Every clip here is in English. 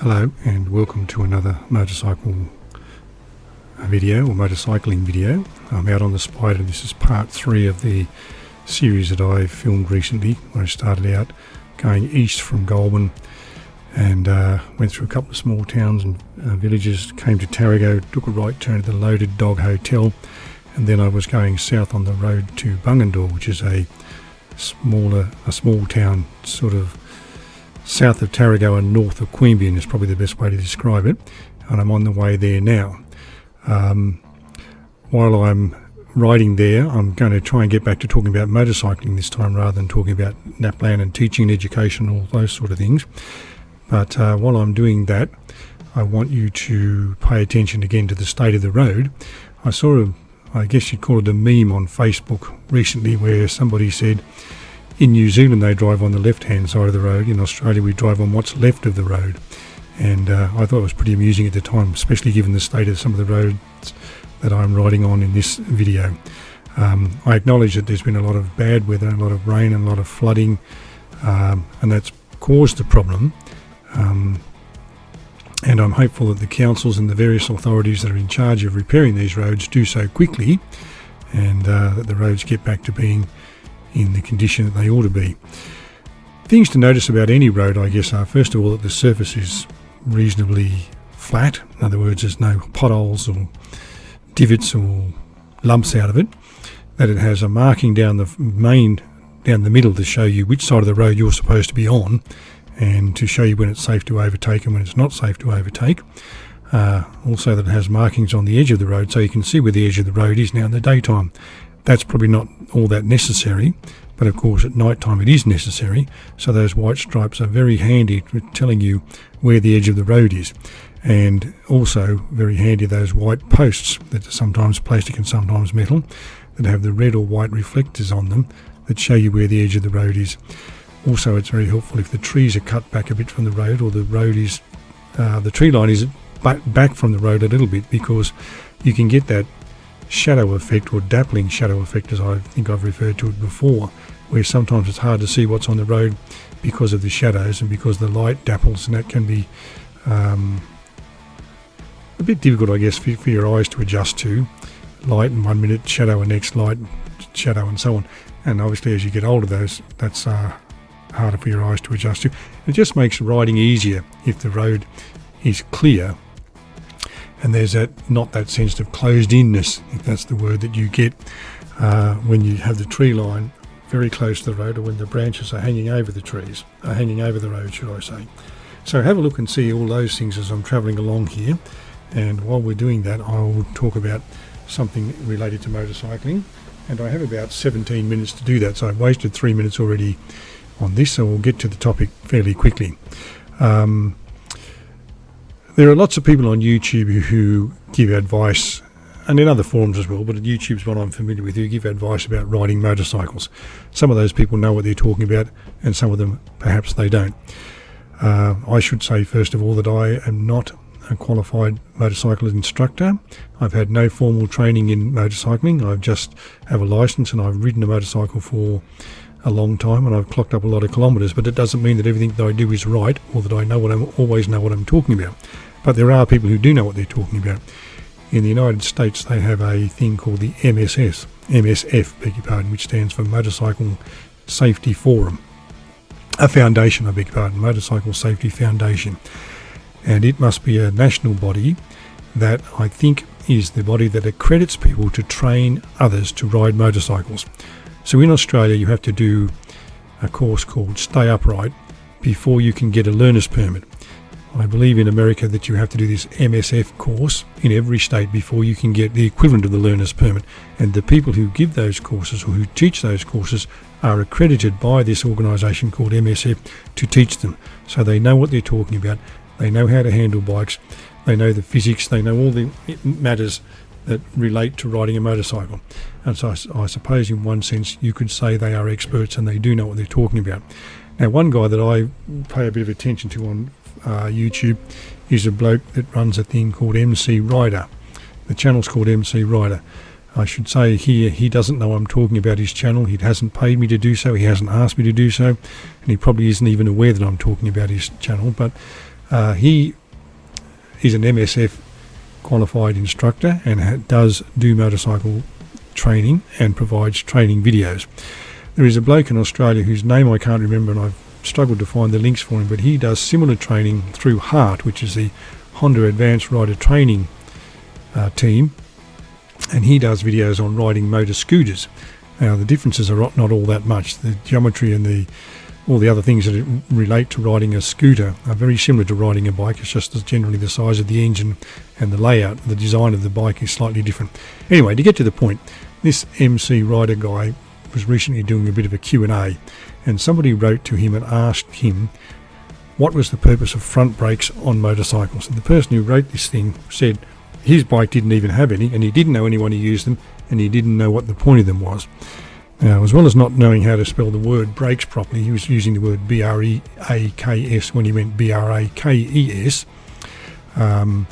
Hello and welcome to another motorcycle video or motorcycling video. I'm out on the Spyder. This is part 3 of the series that I filmed recently when I started out going east from Goulburn and went through a couple of small towns and villages, came to Tarago, took a right turn to the Loaded Dog Hotel, and then I was going south on the road to Bungendore, which is a small town sort of south of Tarago and north of Queanbeyan is probably the best way to describe it, and I'm on the way there now. While I'm riding there, I'm going to try and get back to talking about motorcycling this time rather than talking about NAPLAN and teaching and education, all those sort of things. But while I'm doing that, I want you to pay attention again to the state of the road. I guess you'd call it a meme on Facebook recently where somebody said, in New Zealand they drive on the left-hand side of the road. In Australia we drive on what's left of the road. And I thought it was pretty amusing at the time, especially given the state of some of the roads that I'm riding on in this video. I acknowledge that there's been a lot of bad weather, a lot of rain and a lot of flooding, and that's caused the problem. And I'm hopeful that the councils and the various authorities that are in charge of repairing these roads do so quickly, and that the roads get back to being in the condition that they ought to be. Things to notice about any road, I guess, are first of all that the surface is reasonably flat. In other words, there's no potholes or divots or lumps out of it. That it has a marking down the middle to show you which side of the road you're supposed to be on, and to show you when it's safe to overtake and when it's not safe to overtake. Also that it has markings on the edge of the road so you can see where the edge of the road is now in the daytime. That's probably not all that necessary, but of course at night time it is necessary, so those white stripes are very handy for telling you where the edge of the road is. And also very handy those white posts that are sometimes plastic and sometimes metal that have the red or white reflectors on them that show you where the edge of the road is. Also it's very helpful if the trees are cut back a bit from the road, or the road is the tree line is back from the road a little bit, because you can get that shadow effect or dappling shadow effect, as I think I've referred to it before, where sometimes it's hard to see what's on the road because of the shadows and because the light dapples, and that can be a bit difficult, I guess, for your eyes to adjust to. Light in 1 minute, shadow and next, light, shadow, and so on. And obviously as you get older, that's harder for your eyes to adjust to. It just makes riding easier if the road is clear and there's not that sense of closed-inness, if that's the word that you get when you have the tree line very close to the road, or when the branches are hanging over the trees, hanging over the road, should I say. So have a look and see all those things as I'm travelling along here, and while we're doing that I'll talk about something related to motorcycling, and I have about 17 minutes to do that, so I've wasted 3 minutes already on this, so we'll get to the topic fairly quickly. There are lots of people on YouTube who give advice, and in other forums as well, but YouTube's what I'm familiar with, who give advice about riding motorcycles. Some of those people know what they're talking about, and some of them perhaps they don't. I should say first of all that I am not a qualified motorcycle instructor. I've had no formal training in motorcycling. I just have a license, and I've ridden a motorcycle for a long time, and I've clocked up a lot of kilometres, but it doesn't mean that everything that I do is right, or that I always know what I'm talking about. But there are people who do know what they're talking about. In the United States they have a thing called the MSF, beg your pardon, which stands for Motorcycle Safety Forum. A foundation, I beg your pardon, Motorcycle Safety Foundation. And it must be a national body that I think is the body that accredits people to train others to ride motorcycles. So in Australia you have to do a course called Stay Upright before you can get a learner's permit. I believe in America that you have to do this MSF course in every state before you can get the equivalent of the learner's permit. And the people who give those courses, or who teach those courses, are accredited by this organisation called MSF to teach them. So they know what they're talking about, they know how to handle bikes, they know the physics, they know all the matters that relate to riding a motorcycle. And so I suppose in one sense you could say they are experts and they do know what they're talking about. Now one guy that I pay a bit of attention to on YouTube is a bloke that runs a thing called MC Rider. The channel's called MC Rider. I should say here, he doesn't know I'm talking about his channel. He hasn't paid me to do so, he hasn't asked me to do so, and he probably isn't even aware that I'm talking about his channel, but He is an MSF qualified instructor and does do motorcycle training and provides training videos. There is a bloke in Australia whose name I can't remember, and I've struggled to find the links for him, but he does similar training through HART, which is the Honda Advanced Rider Training team, and he does videos on riding motor scooters. Now the differences are not all that much. The geometry and all the other things that relate to riding a scooter are very similar to riding a bike. It's just that generally the size of the engine and the layout, the design of the bike is slightly different. Anyway, to get to the point, this MC Rider guy was recently doing a bit of a Q&A, and somebody wrote to him and asked him what was the purpose of front brakes on motorcycles. And the person who wrote this thing said his bike didn't even have any, and he didn't know anyone who used them, and he didn't know what the point of them was. Now, as well as not knowing how to spell the word brakes properly, he was using the word B-R-E-A-K-S when he meant B-R-A-K-E-S. The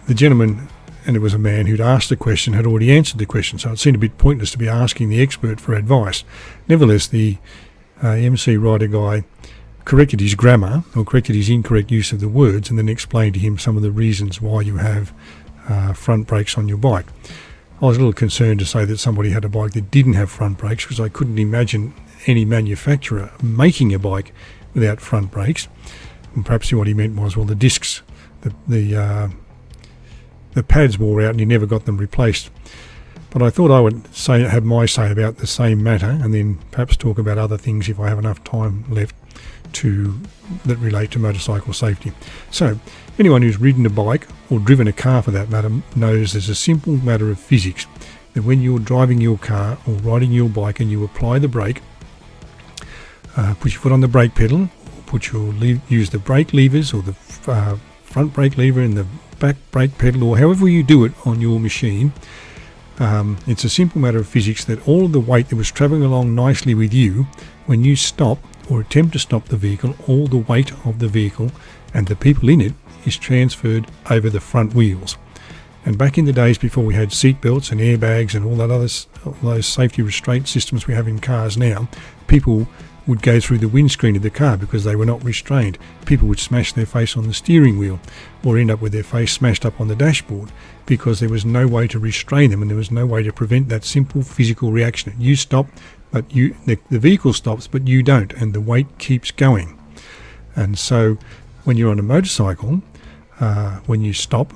gentleman, and it was a man who'd asked the question, had already answered the question, so it seemed a bit pointless to be asking the expert for advice. Nevertheless, the MC Rider guy corrected his grammar, or corrected his incorrect use of the words, and then explained to him some of the reasons why you have front brakes on your bike. I was a little concerned to say that somebody had a bike that didn't have front brakes, because I couldn't imagine any manufacturer making a bike without front brakes. And perhaps what he meant was, well, the discs, the pads wore out and he never got them replaced. But I thought I would have my say about the same matter, and then perhaps talk about other things if I have enough time left that relate to motorcycle safety. So anyone who's ridden a bike, or driven a car for that matter, knows there's a simple matter of physics, that when you're driving your car or riding your bike and you apply the brake, put your foot on the brake pedal, use the brake levers, or the front brake lever and the back brake pedal, or however you do it on your machine, it's a simple matter of physics that all of the weight that was travelling along nicely with you, when you stop or attempt to stop the vehicle, all the weight of the vehicle and the people in it is transferred over the front wheels. And back in the days before we had seat belts and airbags and all those safety restraint systems we have in cars now, people would go through the windscreen of the car because they were not restrained. People would smash their face on the steering wheel, or end up with their face smashed up on the dashboard, because there was no way to restrain them, and there was no way to prevent that simple physical reaction. You stop, but the vehicle stops, but you don't, and the weight keeps going. And so when you're on a motorcycle, when you stop,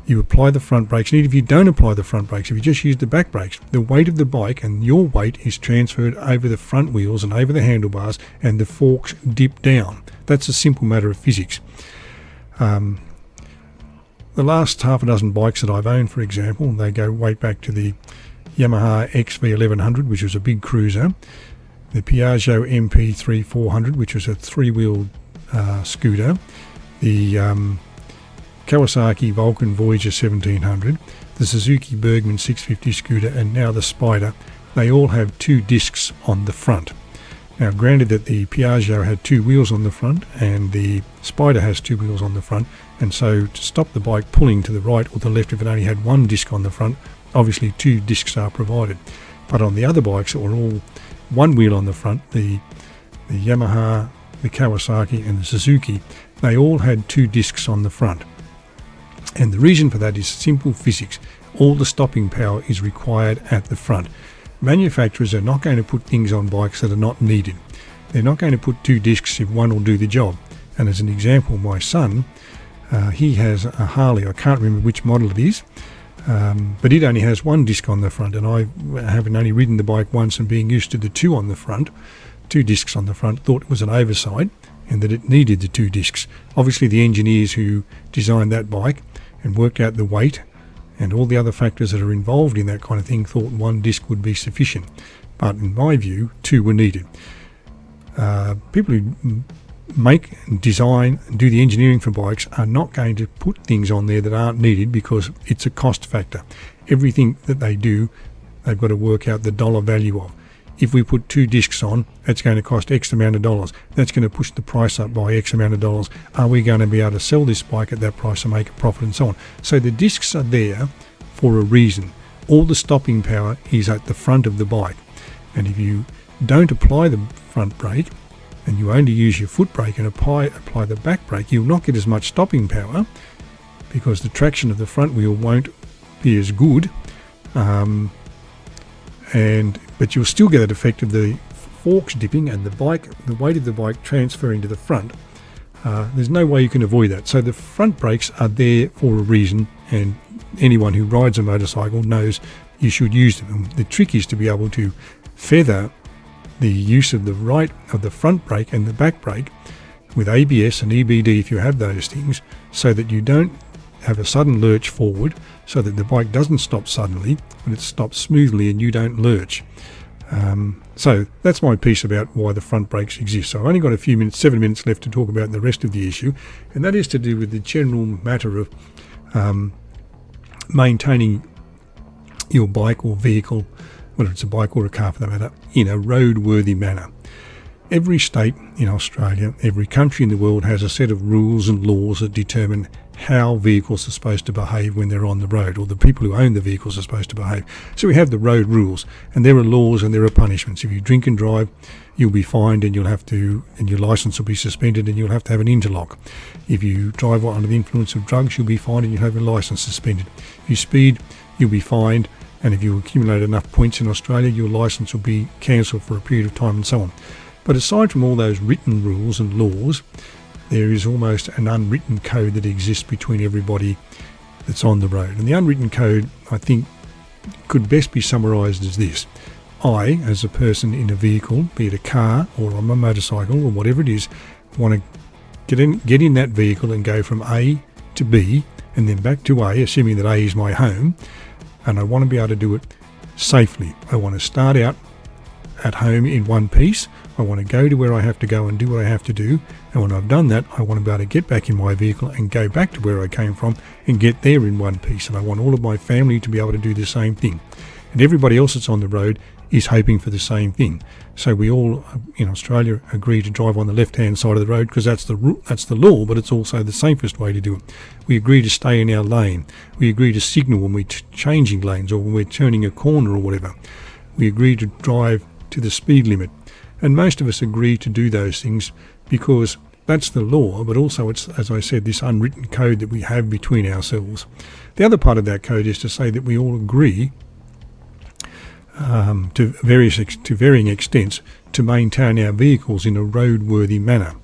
you apply the front brakes, and even if you don't apply the front brakes, if you just use the back brakes, the weight of the bike and your weight is transferred over the front wheels and over the handlebars, and the forks dip down. That's a simple matter of physics. The last half a dozen bikes that I've owned, for example, they go way back to the Yamaha XV1100, which was a big cruiser, the Piaggio MP3 400, which was a three-wheel scooter, the Kawasaki Vulcan Voyager 1700, the Suzuki Bergman 650 scooter, and now the Spyder. They all have two discs on the front. Now, granted that the Piaggio had two wheels on the front and the Spyder has two wheels on the front, and so to stop the bike pulling to the right or the left if it only had one disc on the front, obviously two discs are provided. But on the other bikes that were all one wheel on the front, the Yamaha, the Kawasaki and the Suzuki, they all had two discs on the front. And the reason for that is simple physics. All the stopping power is required at the front. Manufacturers are not going to put things on bikes that are not needed. They're not going to put two discs if one will do the job. And as an example, my son, he has a Harley. I can't remember which model it is, but it only has one disc on the front. And I, having only ridden the bike once and being used to the two on the front, two discs on the front, thought it was an oversight and that it needed the two discs. Obviously, the engineers who designed that bike and worked out the weight and all the other factors that are involved in that kind of thing thought one disc would be sufficient. But in my view, two were needed. People who make, design and do the engineering for bikes are not going to put things on there that aren't needed because it's a cost factor. Everything that they do, they've got to work out the dollar value of. If we put two discs on, that's going to cost X amount of dollars. That's going to push the price up by X amount of dollars. Are we going to be able to sell this bike at that price and make a profit and so on? So the discs are there for a reason. All the stopping power is at the front of the bike. And if you don't apply the front brake, and you only use your foot brake and apply the back brake, you'll not get as much stopping power because the traction of the front wheel won't be as good, but you'll still get that effect of the forks dipping and the weight of the bike transferring to the front. There's no way you can avoid that. So the front brakes are there for a reason, and anyone who rides a motorcycle knows you should use them. The trick is to be able to feather the use of the front brake and the back brake with ABS and EBD if you have those things, so that you don't have a sudden lurch forward, so that the bike doesn't stop suddenly, but it stops smoothly and you don't lurch. So that's my piece about why the front brakes exist. So I've only got 7 minutes left to talk about the rest of the issue, and that is to do with the general matter of maintaining your bike or vehicle, whether it's a bike or a car for that matter, in a roadworthy manner. Every state in Australia, every country in the world has a set of rules and laws that determine how vehicles are supposed to behave when they're on the road, or the people who own the vehicles are supposed to behave. So we have the road rules, and there are laws and there are punishments. If you drink and drive, you'll be fined, and your license will be suspended, and you'll have to have an interlock. If you drive under the influence of drugs, you'll be fined and you'll have your license suspended. If you speed, you'll be fined, and if you accumulate enough points in Australia, your license will be cancelled for a period of time, and so on. But aside from all those written rules and laws, there is almost an unwritten code that exists between everybody that's on the road. And the unwritten code, I think, could best be summarised as this. I, as a person in a vehicle, be it a car or on a motorcycle or whatever it is, want to get in that vehicle and go from A to B and then back to A, assuming that A is my home, and I want to be able to do it safely. I want to start out at home in one piece. I want to go to where I have to go and do what I have to do, and when I've done that, I want to be able to get back in my vehicle and go back to where I came from and get there in one piece, and I want all of my family to be able to do the same thing. And everybody else that's on the road is hoping for the same thing. So we all in Australia agree to drive on the left-hand side of the road because that's the law, but it's also the safest way to do it. We agree to stay in our lane. We agree to signal when we're changing lanes or when we're turning a corner or whatever. We agree to drive to the speed limit. And most of us agree to do those things because that's the law, but also it's, as I said, this unwritten code that we have between ourselves. The other part of that code is to say that we all agree to varying extents to maintain our vehicles in a roadworthy manner.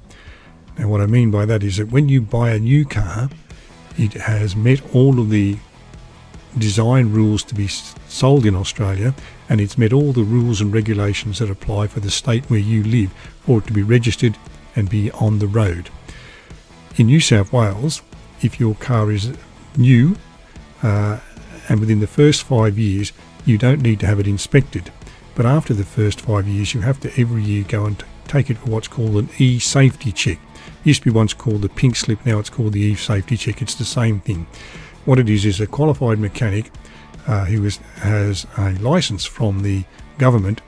Now what I mean by that is that when you buy a new car, it has met all of the design rules to be sold in Australia, and it's met all the rules and regulations that apply for the state where you live for it to be registered and be on the road. In New South Wales, if your car is new and within the first 5 years, you don't need to have it inspected. But after the first 5 years, you have to every year go and take it for what's called an e-safety check. It used to be once called the pink slip, now it's called the e-safety check. It's the same thing. What it is a qualified mechanic who has a licence from the government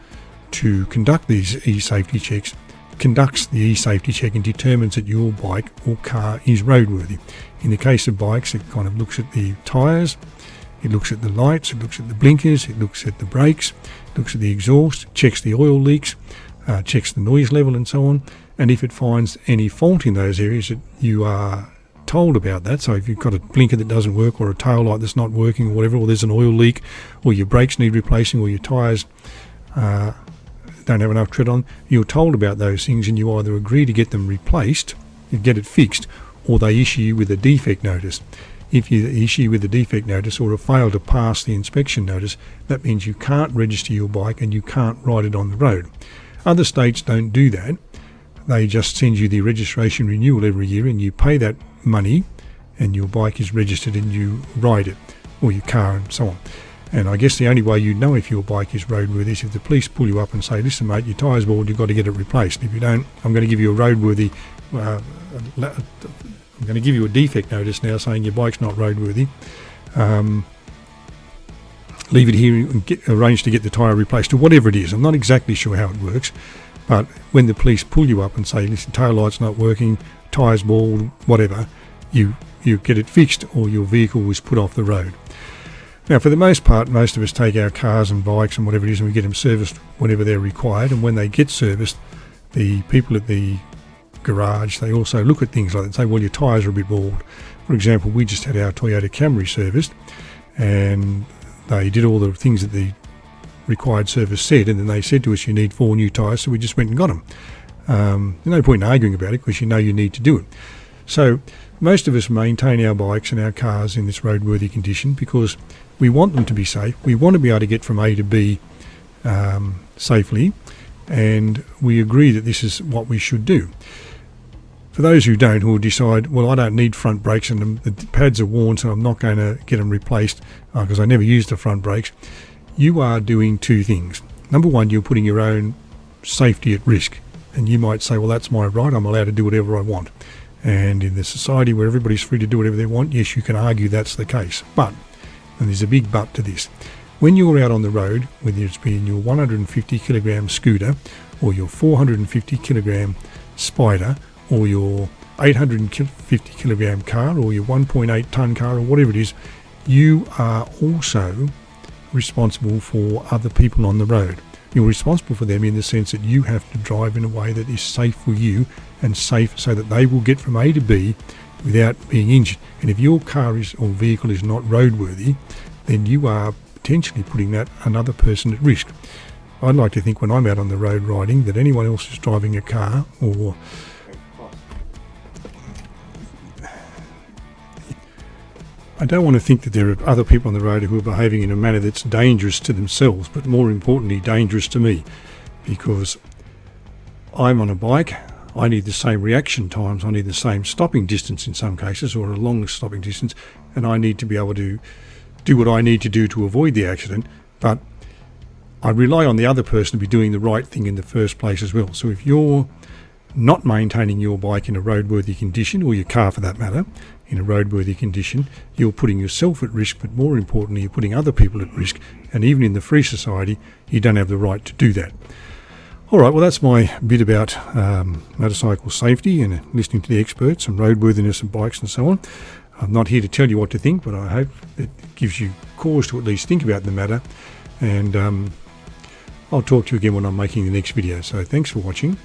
to conduct these e-safety checks, conducts the e-safety check and determines that your bike or car is roadworthy. In the case of bikes, it kind of looks at the tyres, it looks at the lights, it looks at the blinkers, it looks at the brakes, it looks at the exhaust, checks the oil leaks, checks the noise level and so on. And if it finds any fault in those areas, that you are told about that. So if you've got a blinker that doesn't work, or a tail light that's not working, or whatever, or there's an oil leak, or your brakes need replacing, or your tyres don't have enough tread on, you're told about those things, and you either agree to get them replaced and get it fixed, or they issue you with a defect notice. If you issue with a defect notice or have failed to pass the inspection notice, that means you can't register your bike and you can't ride it on the road. Other states don't do that. They just send you the registration renewal every year, and you pay that money and your bike is registered and you ride it, or your car and so on. And I guess the only way you know if your bike is roadworthy is if the police pull you up and say, listen mate, your tyre's bald, you've got to get it replaced. If you don't, I'm going to give you a roadworthy, I'm going to give you a defect notice now saying your bike's not roadworthy. Leave it here and arrange to get the tyre replaced, or whatever it is. I'm not exactly sure how it works, but when the police pull you up and say, listen, tail light's not working, tyre's bald, whatever, you get it fixed, or your vehicle was put off the road. Now, for the most part, most of us take our cars and bikes and whatever it is, and we get them serviced whenever they're required, and when they get serviced, the people at the garage, they also look at things like that, say, well, your tyres are a bit bald. For example, we just had our Toyota Camry serviced, and they did all the things that the required service said, and then they said to us, you need 4 new tyres, so we just went and got them. There's no point in arguing about it, because you know you need to do it. So most of us maintain our bikes and our cars in this roadworthy condition because we want them to be safe. We want to be able to get from A to B safely, and we agree that this is what we should do. For those who don't, who will decide, well, I don't need front brakes and the pads are worn, so I'm not going to get them replaced because I never used the front brakes, you are doing 2 things. Number one, you're putting your own safety at risk. And you might say, well, that's my right, I'm allowed to do whatever I want. And in the society where everybody's free to do whatever they want, yes, you can argue that's the case. But, and there's a big but to this, when you're out on the road, whether it's been your 150 kilogram scooter or your 450 kilogram Spyder or your 850 kilogram car or your 1.8 ton car or whatever it is, you are also responsible for other people on the road. You're responsible for them in the sense that you have to drive in a way that is safe for you and safe so that they will get from A to B without being injured. And if your car is or vehicle is not roadworthy, then you are potentially putting that another person at risk. I'd like to think when I'm out on the road riding that anyone else who's driving a car or I don't want to think that there are other people on the road who are behaving in a manner that's dangerous to themselves, but more importantly, dangerous to me, because I'm on a bike, I need the same reaction times, I need the same stopping distance in some cases, or a long stopping distance, and I need to be able to do what I need to do to avoid the accident, but I rely on the other person to be doing the right thing in the first place as well. So if you're not maintaining your bike in a roadworthy condition, or your car for that matter, in a roadworthy condition, you're putting yourself at risk, but more importantly, you're putting other people at risk. And even in the free society, you don't have the right to do that. All right, well, that's my bit about motorcycle safety and listening to the experts and roadworthiness of bikes and so on. I'm not here to tell you what to think, but I hope it gives you cause to at least think about the matter. And I'll talk to you again when I'm making the next video. So thanks for watching.